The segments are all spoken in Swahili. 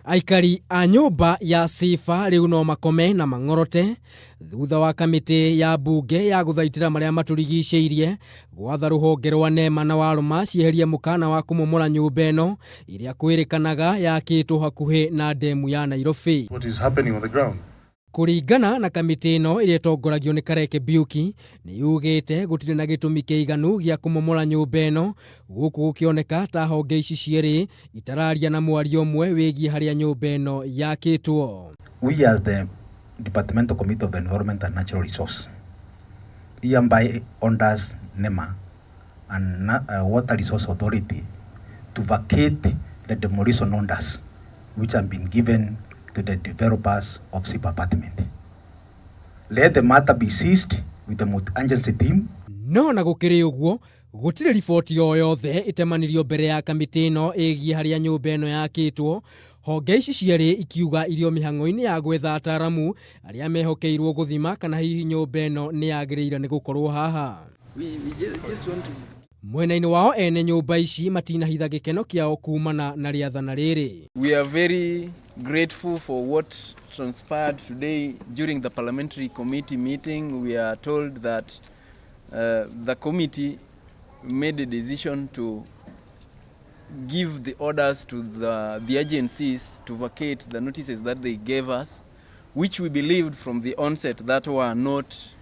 Aikari a nyumba ya Seefar riu no makome na mang'orote thutha wa kamiti ya mbunge ya guthaitira maria maturigiciirie gwatha ruhonge rwa NEMA na WARMA cieherie mukana wa kumomora nyumba eno iria kwirikanaga yakitwo hakuhi na demu ya Nairobi. What is happening on the ground? Kuringana na kamiti ino iria tongoragio ni Kareke Biuki ni yugite gutire na gitumi kiiganu gia kumomora nyumba eno guku gukioneka ta honge ici cieri itararia na mwario mwe wigie haria nyumba eno yakitwo. We as the Departmental Committee of Environment and Natural Resource hereby orders NEMA and Water Resource Authority to vacate the demolition orders which have been given to the developers of SEFAR apartment. Let the matter be seized with the multi-agency team. No na gukiri uguo gutire ripoti yo yothe itemanirio mbere ya kamiti ino igie haria nyumba eno yakitwo. Honge ici cieri ikiuga irio mihang'o-ini ya gwetha ataramu aria mehokeirwo guthima kana hihi nyumba eno ni yagiriire ni gukorwo haha. Mwena-ini wao ene nyumba ici matinahitha gikeno kiao kumana na riathana riri. We are very grateful for what transpired today during the parliamentary committee meeting. We are told that the committee made a decision to give the orders to the agencies to vacate the notices that they gave us, which we believed from the onset that were not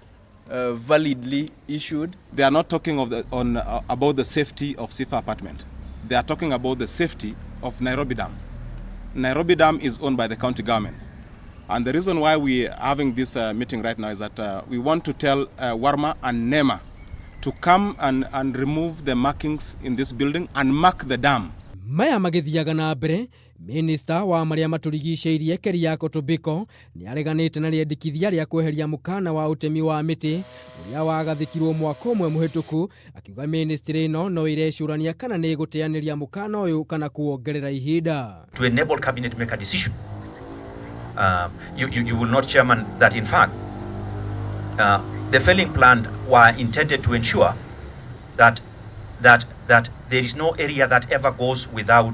validly issued. They are not talking about the safety of SEFAR apartment. They are talking about the safety of Nairobi Dam. Nairobi Dam is owned by the county government. And the reason why we are having this meeting right now is that we want to tell WARMA and NEMA to come and remove the markings in this building and mark the dam. Maya magithiaga na mbere, Minister wa maria maturigiciirie Kiria ni areganite na riendikithia ria kweheria mukana wa utemi wa miti uria wagathikirwo mwaka umwe muhituku, akiuga ministry ino no irecurania kana ni gutianiria mukana uyu kana kuongerera ihinda. To enable cabinet to make a decision. You will not, Chairman, that in fact the felling plan were intended to ensure that there is no area that ever goes without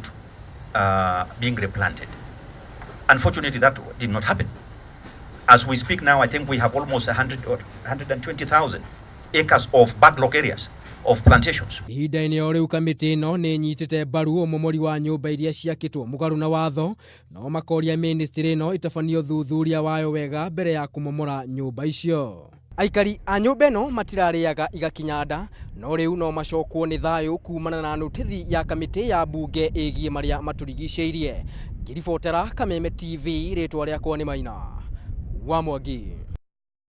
being replanted. Unfortunately, that did not happen. As we speak now, I think we have almost 120,000 acres of backlog areas of plantations. Ihinda-ini o riu kamiti ino ni nyitite mbaru umomori wa nyumba iria ciakitwo mugaru na watho, no makoria ministry ino itafanio thuthuria wayo wega mbere ya kumomora nyumba icio. Aikari a nyumba eno matirariaga igakinyanda, no riu no macokwo ni thayu kumana na notithi ya kamiti ya mbunge igie maria maturigiciirie. Ngiribotera Kameme TV, ritwa riakwa ni Maina wa Mwangi.